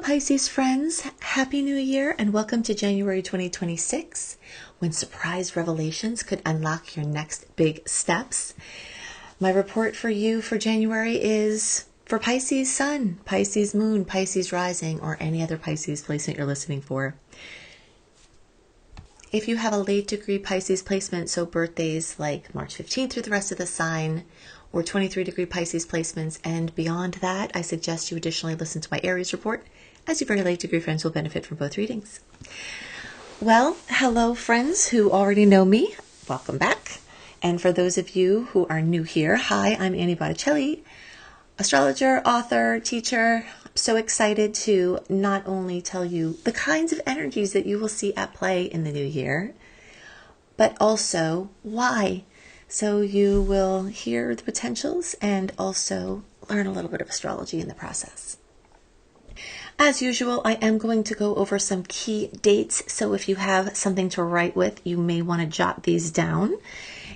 Pisces friends, Happy New Year and welcome to January 2026, when surprise revelations could unlock your next big steps. My report for you for January is for Pisces Sun, Pisces Moon, Pisces Rising, or any other Pisces placement you're listening for. If you have a late degree Pisces placement, so birthdays like March 15th through the rest of the sign, or 23 degree Pisces placements and beyond that, I suggest you additionally listen to my Aries report, as your very late degree friends will benefit from both readings. Well, hello friends who already know me, welcome back. And for those of you who are new here, hi, I'm Annie Botticelli, astrologer, author, teacher. I'm so excited to not only tell you the kinds of energies that you will see at play in the new year, but also why. So you will hear the potentials and also learn a little bit of astrology in the process. As usual, I am going to go over some key dates. So if you have something to write with, you may want to jot these down.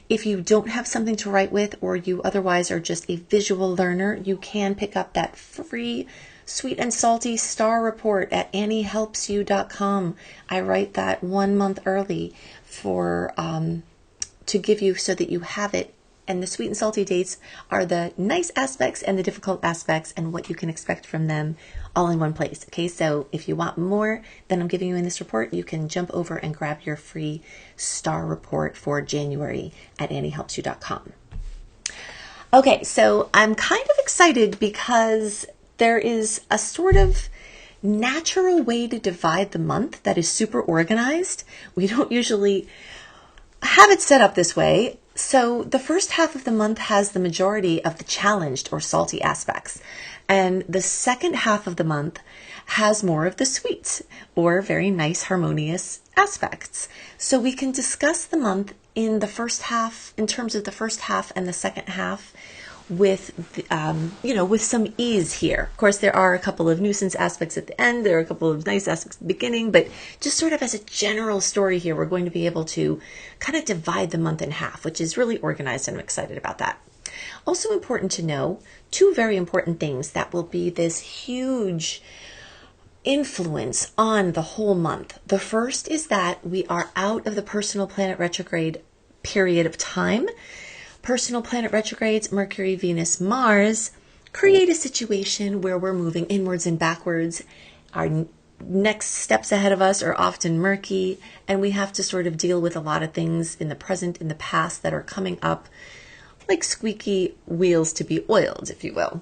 If you don't have something to write with, or you otherwise are just a visual learner, you can pick up that free sweet and salty star report at anniehelpsyou.com. I write that 1 month early for to give you so that you have it. And the sweet and salty dates are the nice aspects and the difficult aspects and what you can expect from them all in one place. Okay, so if you want more than I'm giving you in this report, you can jump over and grab your free star report for January at anniehelpsyou.com. Okay, so I'm kind of excited because there is a sort of natural way to divide the month that is super organized. We don't usually have it set up this way. So the first half of the month has the majority of the challenged or salty aspects. And the second half of the month has more of the sweet or very nice harmonious aspects. So we can discuss the month in the first half, in terms of the first half and the second half, with with some ease here. Of course, there are a couple of nuisance aspects at the end. There are a couple of nice aspects at the beginning, but just sort of as a general story here, we're going to be able to kind of divide the month in half, which is really organized, and I'm excited about that. Also important to know, two very important things that will be this huge influence on the whole month. The first is that we are out of the personal planet retrograde period of time. Personal planet retrogrades, Mercury, Venus, Mars, create a situation where we're moving inwards and backwards. Our next steps ahead of us are often murky, and we have to sort of deal with a lot of things in the present, in the past, that are coming up like squeaky wheels to be oiled, if you will.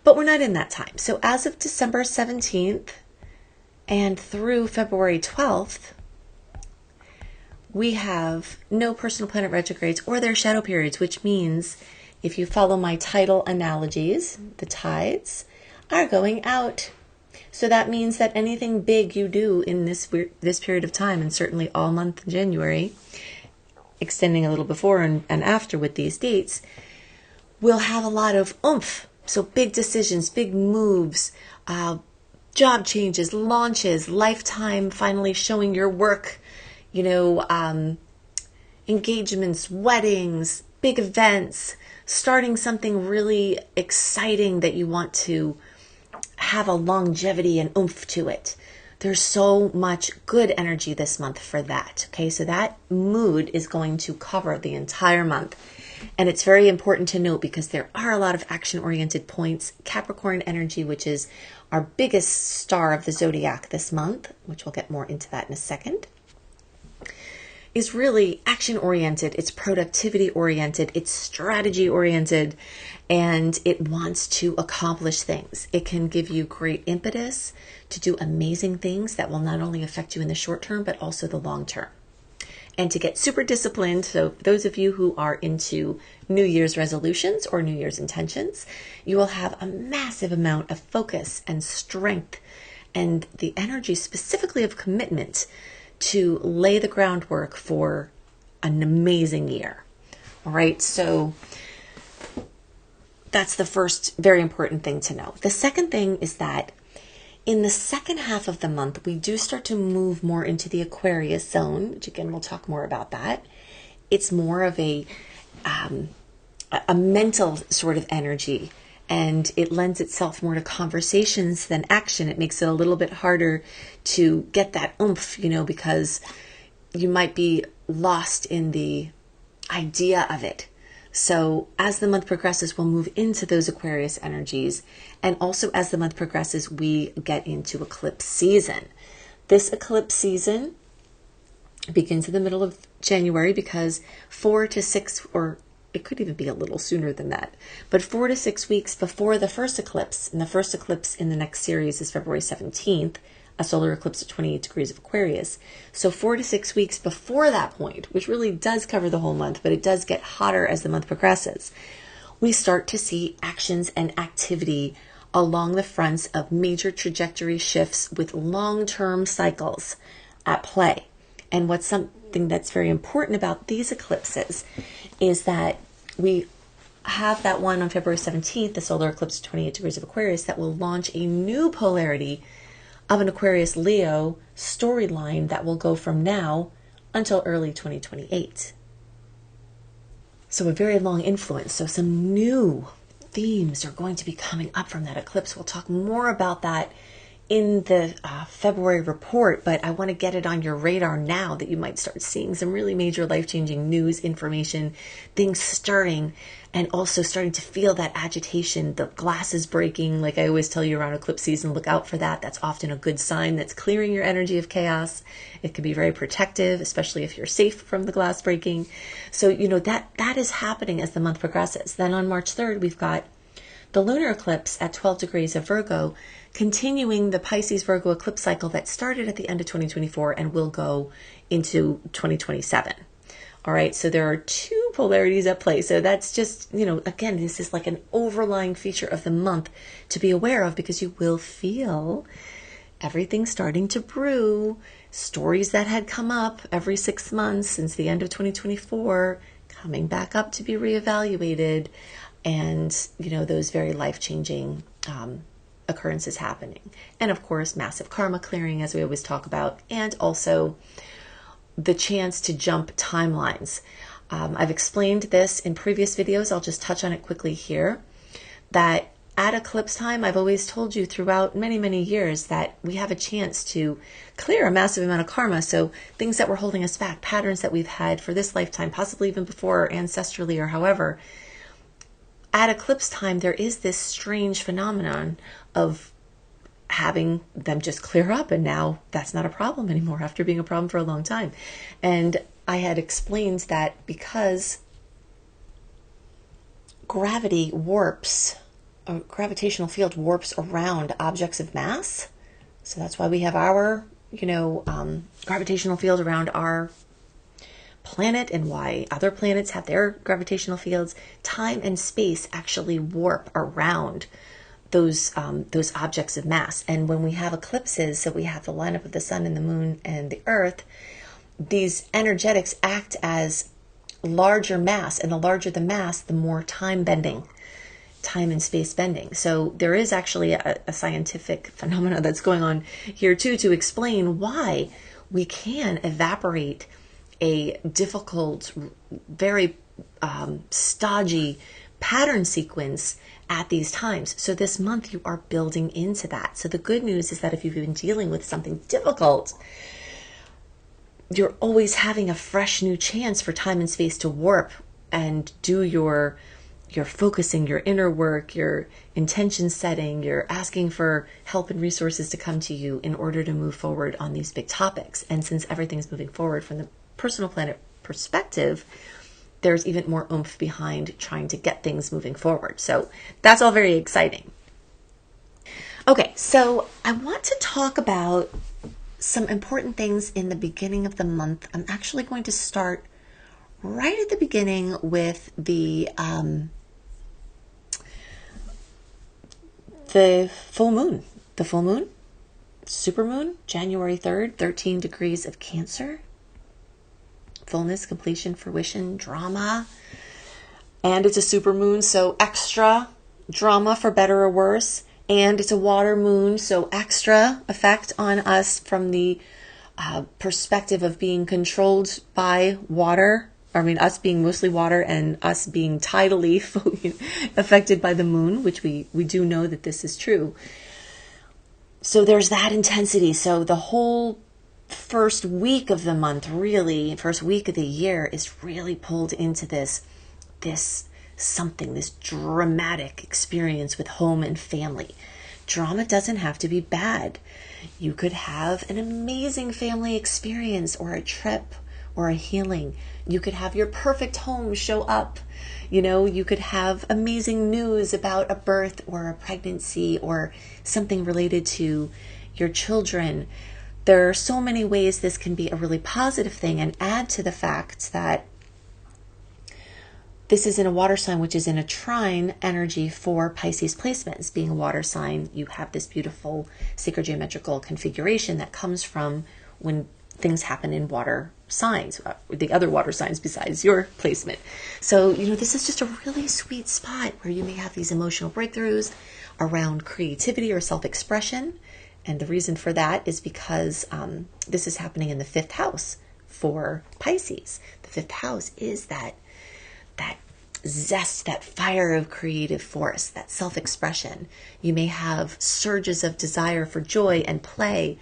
But we're not in that time. So as of December 17th and through February 12th, we have no personal planet retrogrades or their shadow periods, which means if you follow my tidal analogies, the tides are going out. So that means that anything big you do in this period of time, and certainly all month in January, extending a little before and after with these dates, will have a lot of oomph. So big decisions, big moves, job changes, launches, lifetime finally showing your work, engagements, weddings, big events, starting something really exciting that you want to have a longevity and oomph to it. There's so much good energy this month for that. Okay, so that mood is going to cover the entire month. And it's very important to note because there are a lot of action-oriented points. Capricorn energy, which is our biggest star of the zodiac this month, which we'll get more into that in a second, is really action-oriented, it's productivity-oriented, it's strategy-oriented, and it wants to accomplish things. It can give you great impetus to do amazing things that will not only affect you in the short term, but also the long term. And to get super disciplined, so those of you who are into New Year's resolutions or New Year's intentions, you will have a massive amount of focus and strength and the energy specifically of commitment to lay the groundwork for an amazing year. All right, so that's the first very important thing to know. The second thing is that in the second half of the month, we do start to move more into the Aquarius zone, which again, we'll talk more about that. It's more of a mental sort of energy and it lends itself more to conversations than action. It makes it a little bit harder to get that oomph, because you might be lost in the idea of it. So as the month progresses, we'll move into those Aquarius energies. And also as the month progresses, we get into eclipse season. This eclipse season begins in the middle of January, because 4 to 6, or it could even be a little sooner than that, but 4 to 6 weeks before the first eclipse, and the first eclipse in the next series is February 17th, a solar eclipse at 28 degrees of Aquarius. So 4 to 6 weeks before that point, which really does cover the whole month, but it does get hotter as the month progresses, we start to see actions and activity along the fronts of major trajectory shifts with long-term cycles at play. And what's something that's very important about these eclipses is that we have that one on February 17th, the solar eclipse 28 degrees of Aquarius, that will launch a new polarity of an Aquarius Leo storyline that will go from now until early 2028. So a very long influence. So some new themes are going to be coming up from that eclipse. We'll talk more about that in the February report, but I want to get it on your radar now that you might start seeing some really major life-changing news, information, things stirring, and also starting to feel that agitation, the glass is breaking. Like I always tell you around eclipse season, look out for that. That's often a good sign that's clearing your energy of chaos. It can be very protective, especially if you're safe from the glass breaking. So, that is happening as the month progresses. Then on March 3rd, we've got the lunar eclipse at 12 degrees of Virgo, continuing the Pisces Virgo eclipse cycle that started at the end of 2024 and will go into 2027. All right, so there are two polarities at play. So that's just, again, this is like an overlying feature of the month to be aware of, because you will feel everything starting to brew, stories that had come up every 6 months since the end of 2024, coming back up to be reevaluated, and, those very life-changing occurrences happening. And of course, massive karma clearing, as we always talk about, and also the chance to jump timelines. I've explained this in previous videos. I'll just touch on it quickly here, that at eclipse time, I've always told you throughout many, many years that we have a chance to clear a massive amount of karma. So things that were holding us back, patterns that we've had for this lifetime, possibly even before, ancestrally or however, at eclipse time, there is this strange phenomenon of having them just clear up, and now that's not a problem anymore after being a problem for a long time. And I had explained that because gravity warps, a gravitational field warps around objects of mass. So that's why we have our, gravitational field around our planet, and why other planets have their gravitational fields. Time and space actually warp around those objects of mass. And when we have eclipses, so we have the lineup of the sun and the moon and the earth, these energetics act as larger mass, and the larger the mass, the more time and space bending. So there is actually a scientific phenomena that's going on here too, to explain why we can evaporate a difficult, very stodgy pattern sequence at these times. So this month you are building into that. So the good news is that if you've been dealing with something difficult, you're always having a fresh new chance for time and space to warp and do your focusing, your inner work, your intention setting, you're asking for help and resources to come to you in order to move forward on these big topics. And since everything's moving forward from the personal planet perspective, there's even more oomph behind trying to get things moving forward. So that's all very exciting. Okay, so I want to talk about some important things in the beginning of the month. I'm actually going to start right at the beginning with the full moon. The full moon, supermoon, January 3rd, 13 degrees of Cancer. Fullness, completion, fruition, drama. And it's a supermoon, so extra drama for better or worse. And it's a water moon, so extra effect on us from the perspective of being controlled by water I mean, us being mostly water and us being tidally affected by the moon, which we do know that this is true. So there's that intensity. So the whole first week of the month, really, first week of the year is really pulled into this dramatic experience with home and family. Drama doesn't have to be bad. You could have an amazing family experience or a trip or a healing. You could have your perfect home show up. You could have amazing news about a birth or a pregnancy or something related to your children. There are so many ways this can be a really positive thing, and add to the fact that this is in a water sign, which is in a trine energy for Pisces placements. Being a water sign, you have this beautiful sacred geometrical configuration that comes from when things happen in water signs, the other water signs besides your placement. So, this is just a really sweet spot where you may have these emotional breakthroughs around creativity or self-expression. And the reason for that is because this is happening in the 5th house for Pisces. The 5th house is that zest, that fire of creative force, that self-expression. You may have surges of desire for joy and play.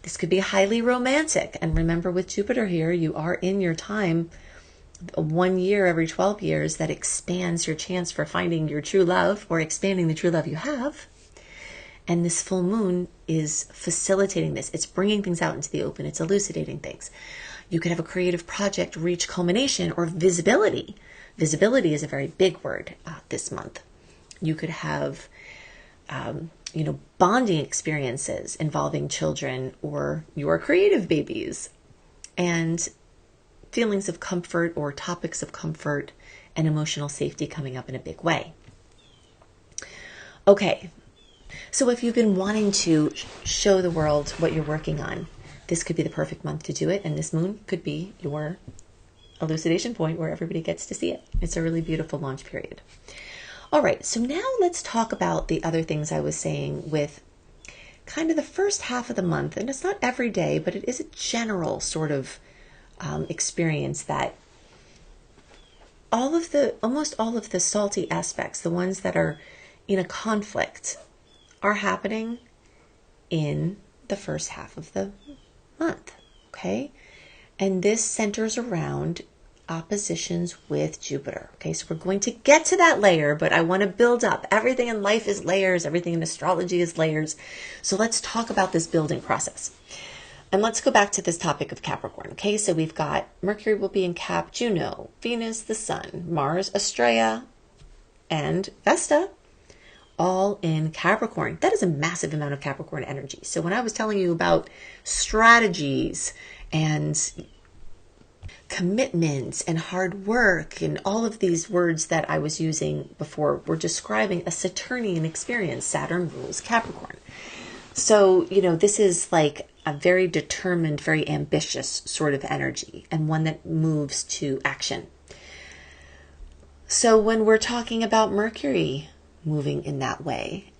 This could be highly romantic. And remember, with Jupiter here, you are in your time 1 year every 12 years that expands your chance for finding your true love or expanding the true love you have. And this full moon is facilitating this. It's bringing things out into the open. It's elucidating things. You could have a creative project reach culmination or visibility. Visibility is a very big word this month. You could have, bonding experiences involving children or your creative babies, and feelings of comfort or topics of comfort and emotional safety coming up in a big way. Okay, so if you've been wanting to show the world what you're working on, this could be the perfect month to do it, and this moon could be your elucidation point where everybody gets to see it. It's a really beautiful launch period. All right, so now let's talk about the other things I was saying with kind of the first half of the month. And it's not every day, but it is a general sort of experience that almost all of the salty aspects, the ones that are in a conflict, are happening in the first half of the month, okay? And this centers around oppositions with Jupiter. Okay, so we're going to get to that layer, but I want to build up. Everything in life is layers. Everything in astrology is layers. So let's talk about this building process. And let's go back to this topic of Capricorn. Okay, so we've got Mercury will be in Cap, Juno, Venus, the Sun, Mars, Estrella, and Vesta, all in Capricorn. That is a massive amount of Capricorn energy. So when I was telling you about strategies and commitments and hard work and all of these words that I was using before were describing a Saturnian experience. Saturn rules Capricorn. So, this is like a very determined, very ambitious sort of energy, and one that moves to action. So when we're talking about Mercury moving in that way,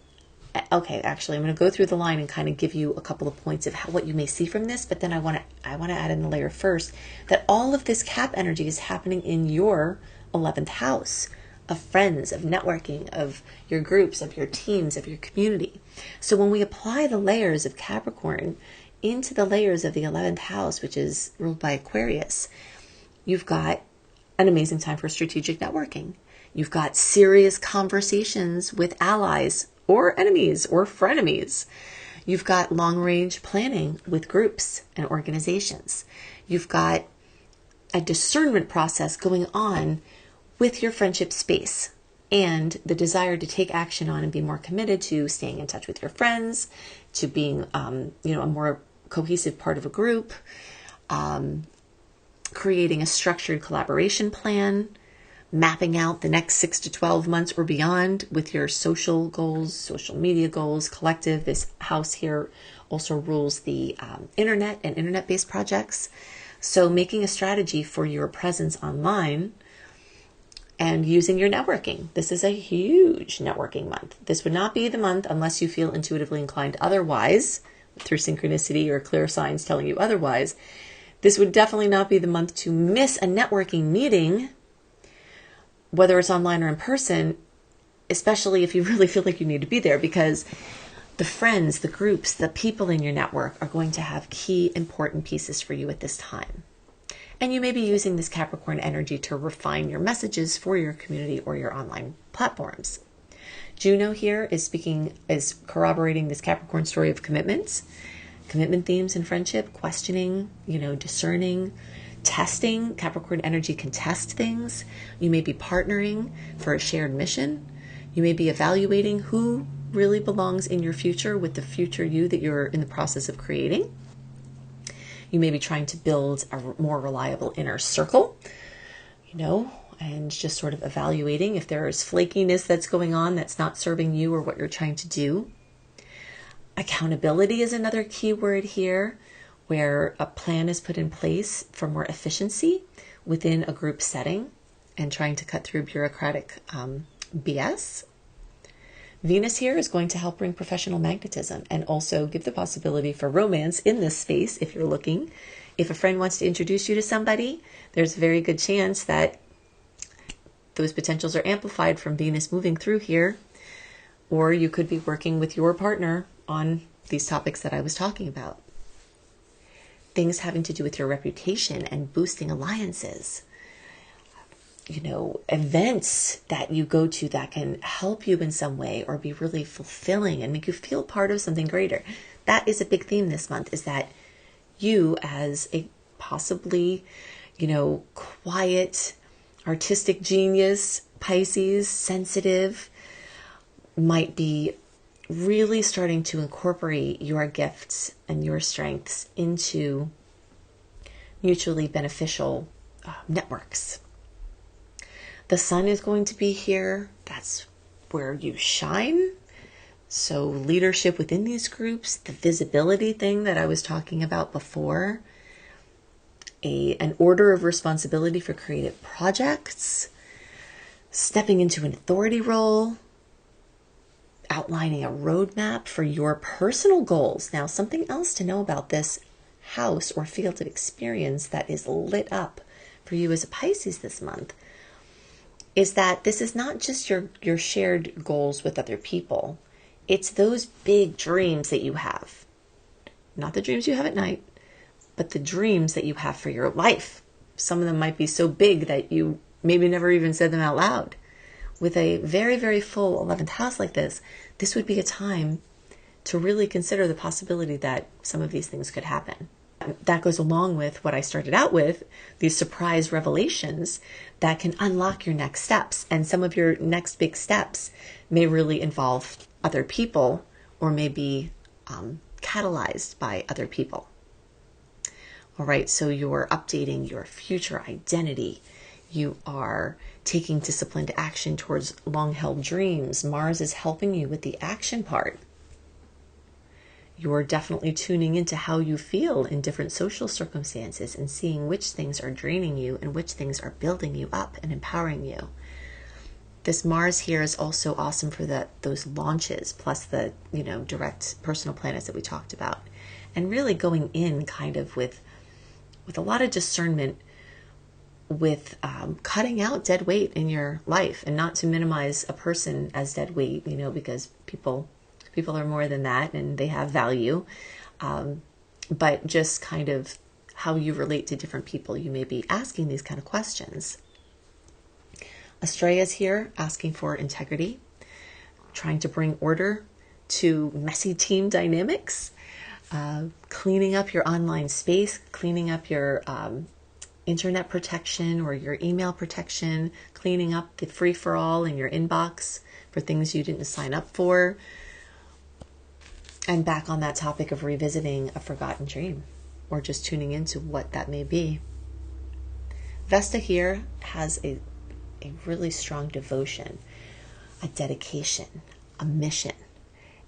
okay, actually, I'm going to go through the line and kind of give you a couple of points of what you may see from this, but then I want to add in the layer first that all of this Cap energy is happening in your 11th house of friends, of networking, of your groups, of your teams, of your community. So when we apply the layers of Capricorn into the layers of the 11th house, which is ruled by Aquarius, you've got an amazing time for strategic networking. You've got serious conversations with allies or enemies or frenemies. You've got long-range planning with groups and organizations. You've got a discernment process going on with your friendship space and the desire to take action on and be more committed to staying in touch with your friends, to being, a more cohesive part of a group, creating a structured collaboration plan, mapping out the next 6 to 12 months or beyond with your social goals, social media goals, collective. This house here also rules the internet and internet-based projects. So making a strategy for your presence online and using your networking. This is a huge networking month. This would not be the month unless you feel intuitively inclined otherwise, through synchronicity or clear signs telling you otherwise. This would definitely not be the month to miss a networking meeting, whether it's online or in person, especially if you really feel like you need to be there, because the friends, the groups, the people in your network are going to have key important pieces for you at this time. And you may be using this Capricorn energy to refine your messages for your community or your online platforms. Juno here is corroborating this Capricorn story of commitments, commitment themes in friendship, questioning, discerning, testing. Capricorn energy can test things. You may be partnering for a shared mission. You may be evaluating who really belongs in your future with the future you that you're in the process of creating. You may be trying to build a more reliable inner circle, and just sort of evaluating if there is flakiness that's going on that's not serving you or what you're trying to do. Accountability is another key word here, where a plan is put in place for more efficiency within a group setting and trying to cut through bureaucratic BS. Venus here is going to help bring professional magnetism and also give the possibility for romance in this space if you're looking. If a friend wants to introduce you to somebody, there's a very good chance that those potentials are amplified from Venus moving through here. Or you could be working with your partner on these topics that I was talking about. Things having to do with your reputation and boosting alliances. Events that you go to that can help you in some way or be really fulfilling and make you feel part of something greater. That is a big theme this month, is that you as a possibly, quiet, artistic genius, Pisces, sensitive, might be really starting to incorporate your gifts and your strengths into mutually beneficial networks. The sun is going to be here. That's where you shine. So leadership within these groups, the visibility thing that I was talking about before, an order of responsibility for creative projects, stepping into an authority role, outlining a roadmap for your personal goals. Now, something else to know about this house or field of experience that is lit up for you as a Pisces this month is that this is not just your shared goals with other people. It's those big dreams that you have. Not the dreams you have at night, but the dreams that you have for your life. Some of them might be so big that you maybe never even said them out loud. With a very, very full 11th house like this would be a time to really consider the possibility that some of these things could happen. That goes along with what I started out with, these surprise revelations that can unlock your next steps. And some of your next big steps may really involve other people or may be catalyzed by other people. All right, so you're updating your future identity. You are taking disciplined action towards long-held dreams. Mars is helping you with the action part. You're definitely tuning into how you feel in different social circumstances and seeing which things are draining you and which things are building you up and empowering you. This Mars here is also awesome for those launches, plus the direct personal planets that we talked about, and really going in kind of with a lot of discernment, with cutting out dead weight in your life, and not to minimize a person as dead weight, because people are more than that and they have value, but just kind of how you relate to different people. You may be asking these kind of questions. Estrella's here asking for integrity, trying to bring order to messy team dynamics, cleaning up your online space, cleaning up your internet protection or your email protection, cleaning up the free-for-all in your inbox for things you didn't sign up for. And back on that topic of revisiting a forgotten dream or just tuning into what that may be. Vesta here has a really strong devotion, a dedication, a mission.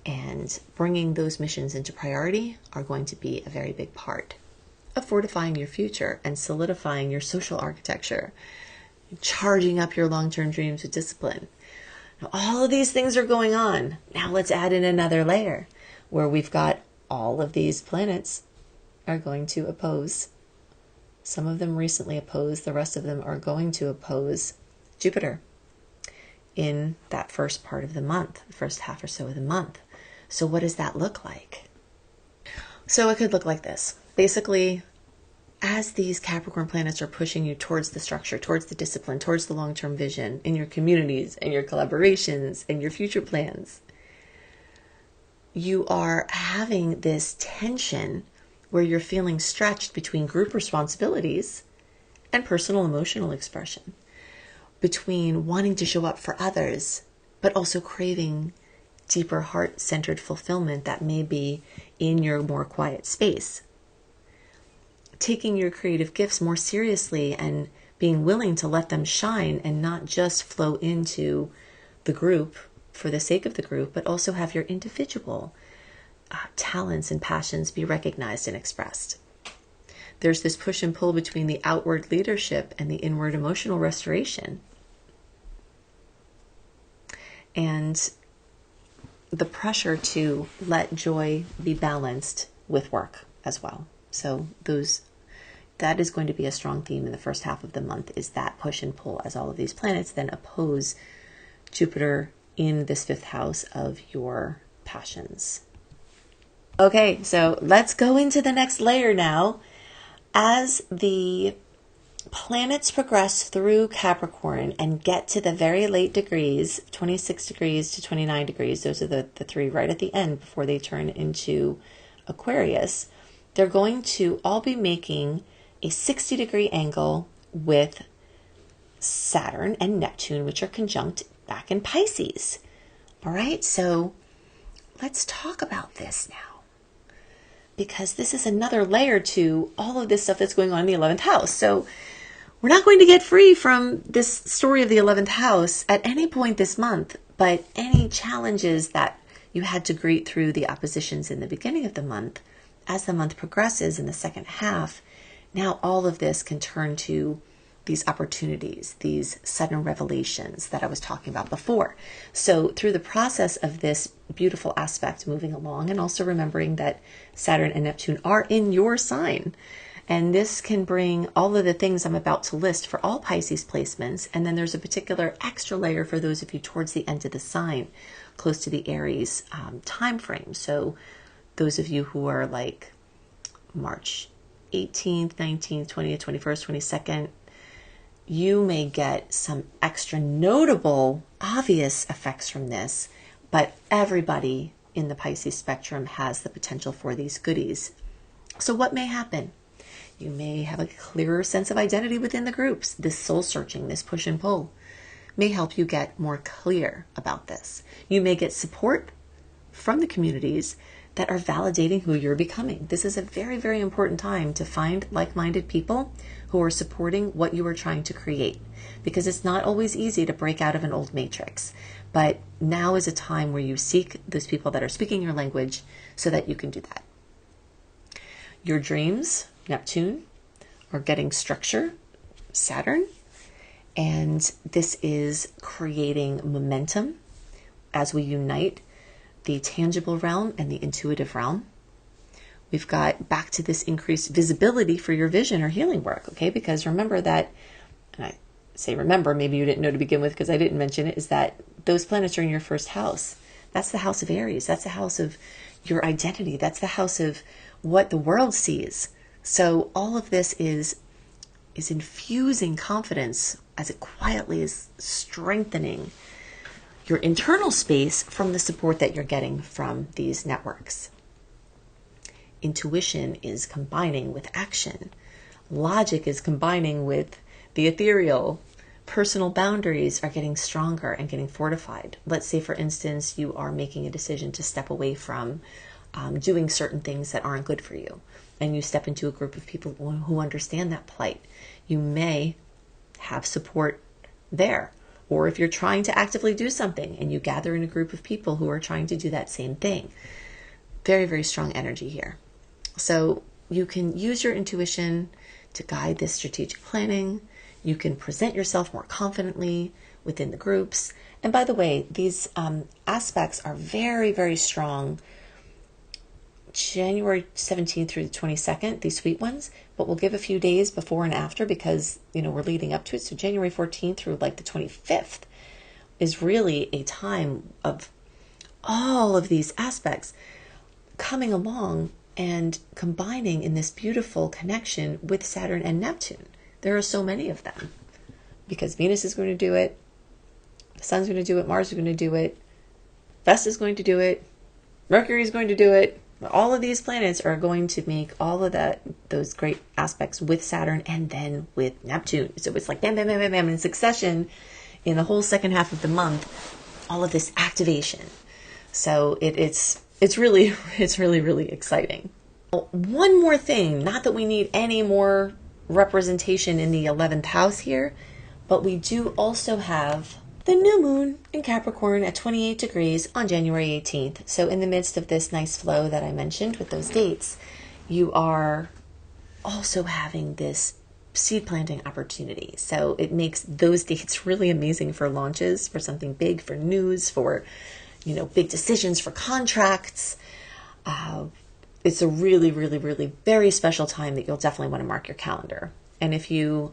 And bringing those missions into priority are going to be a very big part of fortifying your future and solidifying your social architecture, charging up your long-term dreams with discipline. Now, all of these things are going on. Now let's add in another layer where we've got all of these planets are going to oppose Some of them recently opposed, the rest of them are going to oppose Jupiter in that first part of the month, the first half or so of the month. So what does that look like? So it could look like this. Basically, as these Capricorn planets are pushing you towards the structure, towards the discipline, towards the long-term vision in your communities and your collaborations and your future plans, you are having this tension where you're feeling stretched between group responsibilities and personal emotional expression, between wanting to show up for others, but also craving deeper heart-centered fulfillment that may be in your more quiet space. Taking your creative gifts more seriously and being willing to let them shine and not just flow into the group for the sake of the group, but also have your individual talents and passions be recognized and expressed. There's this push and pull between the outward leadership and the inward emotional restoration. And the pressure to let joy be balanced with work as well. So that is going to be a strong theme in the first half of the month, is that push and pull as all of these planets then oppose Jupiter in this fifth house of your passions. Okay, so let's go into the next layer now. As the planets progress through Capricorn and get to the very late degrees, 26 degrees to 29 degrees, those are the three right at the end before they turn into Aquarius, they're going to all be making a 60-degree angle with Saturn and Neptune, which are conjunct back in Pisces. All right, so let's talk about this now, because this is another layer to all of this stuff that's going on in the 11th house. So we're not going to get free from this story of the 11th house at any point this month, but any challenges that you had to greet through the oppositions in the beginning of the month, as the month progresses in the second half, now all of this can turn to these opportunities, these sudden revelations that I was talking about before. So through the process of this beautiful aspect moving along, and also remembering that Saturn and Neptune are in your sign, and this can bring all of the things I'm about to list for all Pisces placements. And then there's a particular extra layer for those of you towards the end of the sign, close to the Aries time frame. So those of you who are like March 18th, 19th, 20th, 21st, 22nd, you may get some extra notable, obvious effects from this, but everybody in the Pisces spectrum has the potential for these goodies. So what may happen? You may have a clearer sense of identity within the groups. This soul searching, this push and pull may help you get more clear about this. You may get support from the communities that are validating who you're becoming. This is a very, very important time to find like-minded people who are supporting what you are trying to create, because it's not always easy to break out of an old matrix. But now is a time where you seek those people that are speaking your language so that you can do that. Your dreams, Neptune, are getting structure, Saturn, and this is creating momentum as we unite the tangible realm and the intuitive realm. We've got back to this increased visibility for your vision or healing work, okay? Because remember that, and I say remember, maybe you didn't know to begin with because I didn't mention it, is that those planets are in your first house. That's the house of Aries. That's the house of your identity. That's the house of what the world sees. So all of this is infusing confidence as it quietly is strengthening your internal space from the support that you're getting from these networks. Intuition is combining with action. Logic is combining with the ethereal. Personal boundaries are getting stronger and getting fortified. Let's say, for instance, you are making a decision to step away from doing certain things that aren't good for you, and you step into a group of people who understand that plight. You may have support there. Or if you're trying to actively do something and you gather in a group of people who are trying to do that same thing. Very, very strong energy here. So you can use your intuition to guide this strategic planning. You can present yourself more confidently within the groups. And by the way, these aspects are very, very strong January 17th through the 22nd, these sweet ones, but we'll give a few days before and after because, we're leading up to it. So January 14th through like the 25th is really a time of all of these aspects coming along and combining in this beautiful connection with Saturn and Neptune. There are so many of them because Venus is going to do it, the Sun's going to do it, Mars is going to do it, Vesta is going to do it, Mercury is going to do it. All of these planets are going to make all of those great aspects with Saturn and then with Neptune. So it's like bam, bam, bam, bam, bam in succession in the whole second half of the month, all of this activation. So it's really, really exciting. One more thing, not that we need any more representation in the 11th house here, but we do also have the new moon in Capricorn at 28 degrees on January 18th. So in the midst of this nice flow that I mentioned with those dates, you are also having this seed planting opportunity. So it makes those dates really amazing for launches, for something big, for news, for, big decisions, for contracts. It's a really, really, really very special time that you'll definitely want to mark your calendar. And if you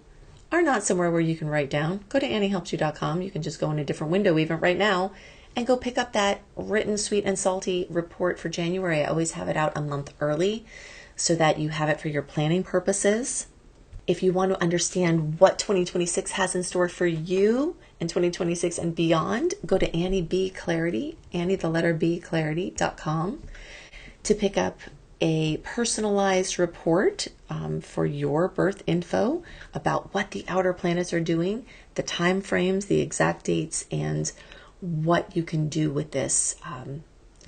are not somewhere where you can write down, go to AnnieHelpsYou.com. You can just go in a different window even right now and go pick up that written sweet and salty report for January. I always have it out a month early so that you have it for your planning purposes. If you want to understand what 2026 has in store for you in 2026 and beyond, go to Annie B. Clarity, Annie the letter B Clarity.com to pick up a personalized report for your birth info about what the outer planets are doing, the time frames, the exact dates, and what you can do with this,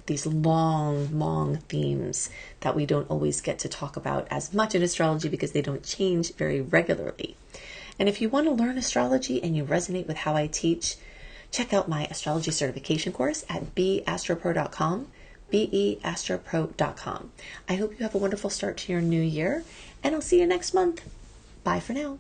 these long themes that we don't always get to talk about as much in astrology because they don't change very regularly. And if you want to learn astrology and you resonate with how I teach, check out my astrology certification course at beastropro.com. beastropro.com. I hope you have a wonderful start to your new year, and I'll see you next month. Bye for now.